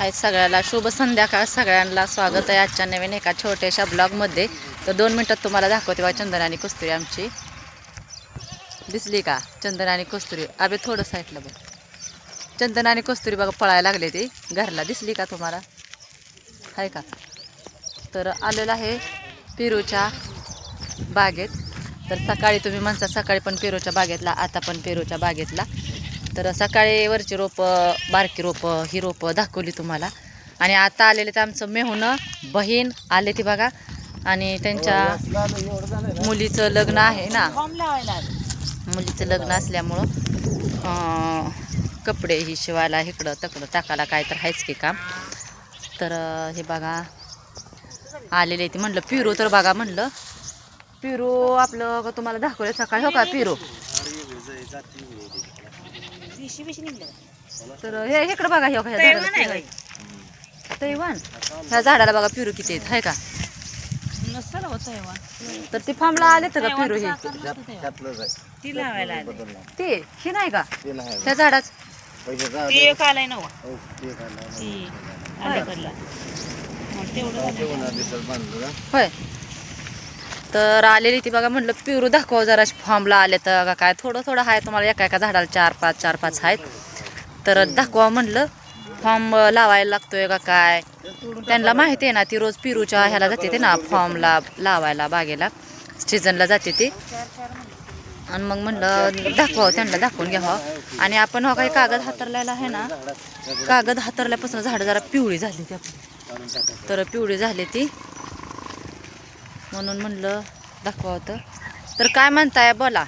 हाय सगळ्याला शुभ संध्याकाळ. सगळ्यांना स्वागत आहे आजच्या नवीन एका छोट्याशा ब्लॉगमध्ये. तर 2 मिनिटात तुम्हाला दाखवते बघा चंदन आणि कस्तुरी आमची. दिसली का चंदन आणि कस्तुरी? अबे थोडं साईडला बघ. चंदन आणि कस्तुरी बघा पळायला लागले ती घरला. दिसली का तुम्हाला? आहे का? तर आलेलं आहे पेरूच्या बागेत. तर सकाळी तुम्ही म्हणता सकाळी पण पेरूच्या बागेतला, आता पण पेरूच्या बागेतला. तर सकाळी वरची रोपं, बारकी रोपं, ही रोपं दाखवली तुम्हाला. आणि आता आलेले तर आमचं मेहून बहीण आले ती बघा. आणि त्यांच्या मुलीचं लग्न आहे ना, मुलीचं लग्न असल्यामुळं कपडे ही शिवायला इकडं तकडं टाकायला काय तर आहेच की काम. तर हे बघा आलेले ती. म्हणलं पिरू तर बघा, म्हणलं पिरू आपलं तुम्हाला दाखवलं सकाळी. हो का पिरू? तर हे इकडं बघा, हे तैवान. ह्या झाडाला बघा पिरू किती आहेत, आहे का? तर ते फार्मला आले तर का पिरू? हे ते हे नाही का त्या झाडाच? होय. तर आलेली ती बघा. म्हणलं पिरू दाखवा जरा. फॉर्मला आले तर का काय? थोडं थोडं आहे तुम्हाला, एका एका झाडाला 4-5 आहेत. तर दाखवा म्हणलं. फॉर्म लावायला लागतोय का काय? त्यांना माहिती आहे ना, ती रोज पिरूच्या ह्याला जाते ते ना, फॉर्मला लावायला बागेला, सीझनला जाते ती. आणि मग म्हणलं दाखवावं, त्यांना दाखवून घ्यावं. आणि आपण हो काही कागद हातरलेला आहे ना, कागद हातरल्यापासून झाडं जरा पिवळी झाली ती आपली. तर पिवळी झाली ती, म्हणून म्हणलं दाखवावं. तर काय म्हणताय बोला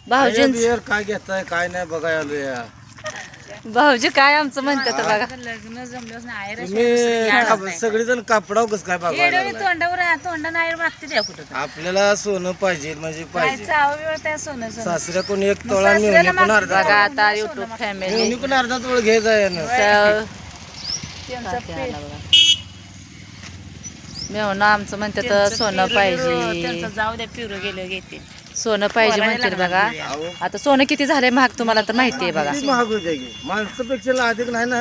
भाऊजी? काय घेताय काय नाही बघाय आलोय. भाऊजी काय आमचं म्हणतात बघा. लग्न जमलं सगळेजण कापडाव कस काय बघायला तोंड नाही मागते कुठं. आपल्याला सोनं पाहिजे म्हणजे पाहिजे. सोनं सासऱ्या कोणी एक तोळा मिळून पण अर्धा बघा आता युट्यूब फॅमिली पण अर्धा तोळ घ्यायचा मेहून आमचं म्हणतात सोनं पाहिजे, जाऊ द्या पिरू गेलं घेते. सोनं पाहिजे म्हणतात बघा. आता सोनं किती झालंय महाग तुम्हाला तर माहिती आहे बघा. महाग होते माणसापेक्षा अधिक नाही ना.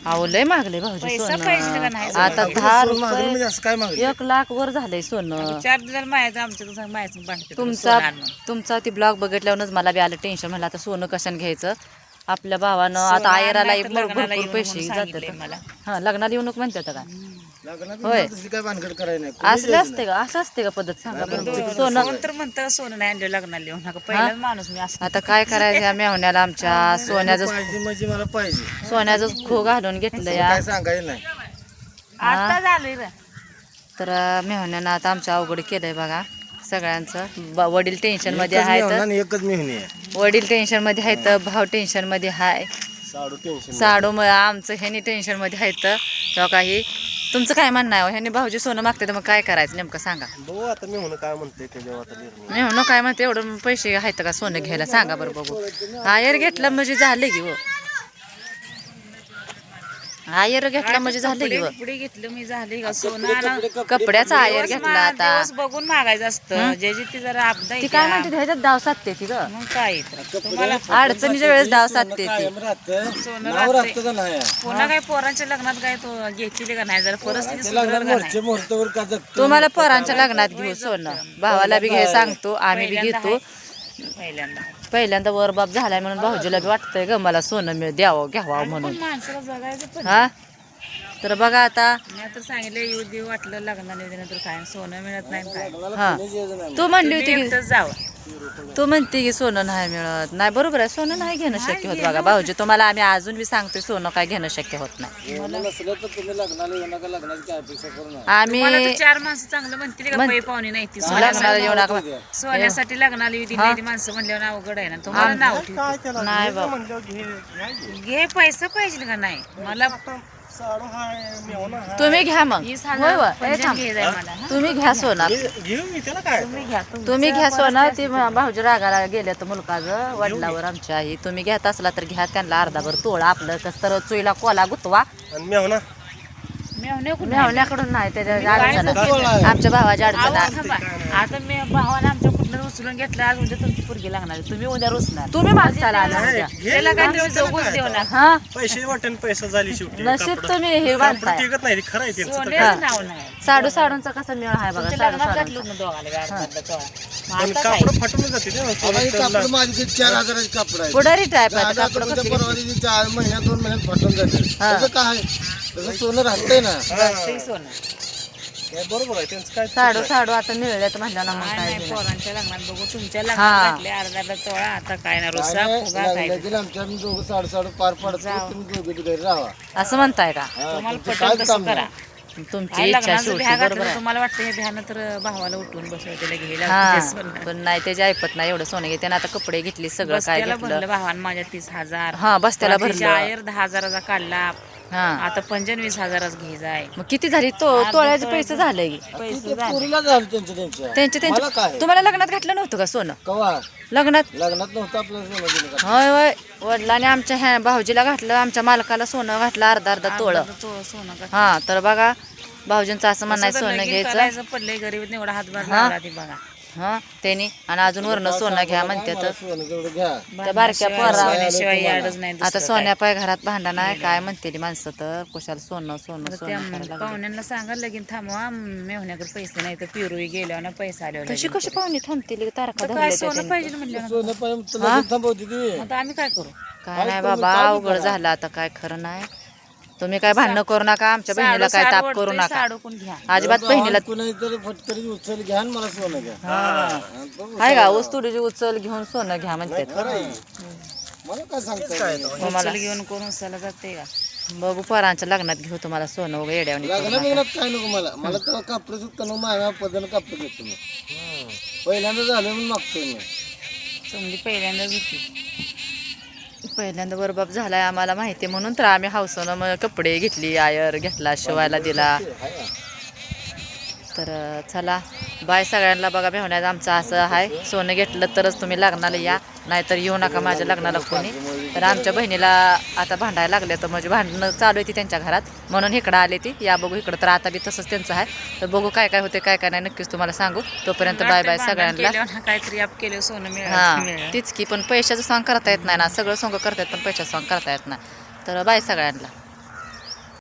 अहो लय महागले भाऊजी सोनं. आता 10 रुपये म्हणजे असं काय मागले? 1 लाख वर झालंय सोनं. 4 दिवस माहिती आमच्या माहिती. तुमचा ती ब्लॉग बघितल्यावरच मला बी आलं टेन्शन. म्हणलं आता सोनं कशाने घ्यायचं? आपल्या भावानं आता आयराला भरपूर पैसे जातात. मला हा लग्नाला येऊ नको म्हणतात का? होय काय भानगड करायला नाही. असं असते का? असं असते का पद्धत? सांगा बरं. सोनं तर म्हणतं सोनं नाही आणलं लग्नाला येऊ नका. पहिलाच माणूस मी असं. आता काय करायचं? मेहण्याला आमच्या सोन्याचं पाहिजे म्हणजे मला पाहिजे. सोन्याचं खो घालून घेतलं या. काय सांगायचं नाही. आता झालंय रे. तर मेहण्यानं आता आमचं अवघड केलंय बघा सगळ्यांचं. वडील टेन्शन मध्ये आहेत, एकच मेहनी आहे. वडील टेन्शन मध्ये आहेत, भाऊ टेन्शन मध्ये आहे, साडू आमचं ह्यानी टेन्शन मध्ये आहेत. तेव्हा काही तुमचं काय म्हणणं आहे? ह्यानी भाऊजी सोनं मागते तर मग काय करायचं नेमकं सांगा. बघू आता मी म्हणून काय म्हणते मेहून काय म्हणते? एवढं पैसे आहेत का सोनं घ्यायला? सांगा बरं बघू. आयर घेतलं म्हणजे झाले की हो. आयर घेतला म्हणजे झाले की पुढे घेतलं मी झाले का सोनं. कपड्याचा आयर घेतला आता. दिवस बघून मागायचं असतं. ज्याची ती जरा आपदा ती काय म्हणते ह्याच्यात डाव साधते ती ग. मग काय तुम्हाला अडचणीच्या वेळेस डाव साधते ती. पुन्हा काय पोरांच्या लग्नात काय तो घेतली का नाही? जरा परिस्थिती तुम्हाला पोरांच्या लग्नात घेऊ सोनं. भावाला बी घे सांगतो, आम्ही बी घेतो. पहिल्यांदा वरबाप झालाय म्हणून भाऊजीला बी वाटतंय ग मला सोनं द्यावं घ्यावं म्हणून. माणसाला जगायचं पण. हा तर बघा आता मी आता सांगितलं येऊ दे वाटलं लग्नाला नंतर काय सोनं मिळत नाही काय. हा तू म्हणली होती की, जावं तू म्हणते की सोनं नाही मिळत. नाही बरोबर आहे, सोनं नाही घेणं शक्य होत बघा भाऊजी. तुम्हाला आम्ही अजून बी सांगतोय सोनं काय घेणं शक्य होत नाही. आम्ही 4 माणसं चांगलं म्हणतील का? बाई पाहुणे नाही ती लग्नाला येऊ नका. सोन्यासाठी लग्नाला येऊ दिली माणसं म्हणल्यावर अवघड आहे ना. तुम्हाला नाव ठेव. नाही बाबा घे पैसे पाहिजे का नाही मला. तुम्ही घ्या मग. होय वा. ए थांब. तुम्ही घ्या सोना. तुम्ही घ्या सोना. ती भाऊजी रागाला गेले तर मुलगा वडिलावर आमच्या आई. तुम्ही घेत असला तर घ्या. त्यांना अर्धाभर तोळा. आपलं कस तर चुईला कोला गुतवा. मेहण्याकडून नाही त्याच्या अडचण, आमच्या भावाच्या अडचण. आता मी भावाला आमच्या कुठं भांडण उचलून घेतलं आज उद्या तुमची पोरगी लागणार तुम्ही उद्या रुसणार तुम्ही माणसाला आला उद्या. त्याला काय तुम्ही जगूच देणार हा पैसे वाटेल पैसा झाली शेवटी नशीब तुम्ही हे बांधताय टिकत नाही खरं आहे त्यांचं तर. सोन्याचं नाव नाही साडू साडूंचा कसा मेळ आहे बघा तुमच्या साडू लग्नात साडूंचा घातलं ना दोघाला बी अर्धा तोळा. मग पण आता काय? कापड फाटून जाते ना कापड माझी 4,000ची कापड आहे पुढारी टाईप आहे आता कापड उद्या परवा दिवशी 4 महिन्यात 2 महिन्यात फाटून जाते तसं काय तसं सोनं राहतंय ना ते सोनं बरोबर आहे त्यांचं काय साडू साडू आता मिळल्यात म्हणलं ना मग काय काय नाही दिलं. पोरांच्या लग्नात बघू तुमच्या हा. लग्नात घातले अर्धा तोळा आता काय ना रुसा फुगा काय लग्नातील आमच्या दोघं साडू पार पाडतो तुम्ही दोघे घरी राहा असं म्हणताय का तुम्हाला तुमचं पटल काय तसं काम करा नाही. तुमची काय इच्छा लग्नाचं शेवटी भ्या बरोबर घातलं आहे. तुम्हाला वाटतं हे भ्यानं तर भावाला उठवून बसवते घ्यायला हा पण नाही त्याची ऐपत नाही एवढं सोनं घेते आता कपडे घेतली सगळं काय बस्त्याला घेतलं भरलं भावानं माझ्या 30,000 हा बस्त्याला भरलं आयर 10,000चा काढला हा आता 25,000च घ्यायचाय मग किती झाली तो तोळ्याचे पैसे झाले की पैसे झाले पुरीला झालं त्यांच्या त्यांचे मला काय? त्यांचे तुम्हाला लग्नात घातलं नव्हतं का सोनं कवा लग्नात लग्नात नव्हतं आपलं सोनं दिलं का होय होय वडिलांनी आमच्या ह्या भाऊजीला घातलं आमच्या मालकाला सोनं घातलं अर्धा तोळ तो सोनं का हा तर बघा भाऊजींचं असं म्हणणं आहे तसं तर सोनं लगीन घ्यायचं करायचं पडलंय गरीब एवढा हातभार हा. लावला ती बघा हा त्यांनी आणि अजून वरनं सोनं घ्या म्हणते तर सोनं तेवढं घ्या त्या बारक्या पोरा सोन्याशिवाय याडच नाही आता सोन्या पाय घरात भांडण आहे काय म्हणते माणसं तर कुशाल सोनं सोनं सोनं करायला लागले. पाहुण्यांना सांगा लगीन थांबवा मेहण्याकडे पैसे नाही तर पिरोई गेल्यावर ना पैसा आल्यावर कशी लगीन कशी पाहुणे थांबतील तारखा करू. काय धरल्या सोनं त्याच्याने. पाहिजे म्हणलं सोनं पाहिजे तुला थांबवते ती आता आम्ही काय करू काय नाही बाबा अवघड झालं आता काय खरं नाही तुम्ही काय भांडणं करू नका आमच्या बहिणीला काय ताप करू नका साडूकून घ्या अजिबात बहिणीला कुणी तरी फटकरी उचल घ्या आणि मला सोनं घ्या आहे का ऊस तुडीची उचल घेऊन सोनं घ्या म्हणते खरं आहे. मला काय सांगता उचल घेऊन कोण उचलला जाते का बघू पोरांच्या लग्नात घेऊ तुम्हाला सोनं वगैरे येड्यावणी करू लग्न नका. बिग्नात काय नको मला मला तेव्हा कापड सुद्धा नको माझ्या पदानं कापड घेतो मी पहिल्यांदा झालं म्हणून मागतोय मी चांगली पहिल्यांदाच होती पहिल्यांदा बरबाब झालाय आम्हाला माहिती म्हणून तर आम्ही हावसानं मग कपडे घेतली आयर घेतला शिवायला दिला तर चला बाय सगळ्यांना बघा भेवण्यात आमचं असं आहे सोनं घेतलं तरच तुम्ही लग्नाला या नाहीतर येऊ नका माझ्या लग्नाला कोणी तर आमच्या बहिणीला आता भांडायला लागले तर म्हणजे भांडणं चालू आहे ती त्यांच्या घरात म्हणून इकडं आले ती या बघू इकडं तर आता बी तसंच त्यांचं आहे तर बघू काय काय होते काय काय नाही नक्कीच तुम्हाला सांगू तोपर्यंत बाय बाय सगळ्यांना केल्यावर काहीतरी आप केलं सोनं हा मिळालं तीच की पण पैशाचं सॉंग करता येत नाही ना सगळं सॉंग करता येत पण पैशाचं सॉंग करता येत नाही तर बाय सगळ्यांना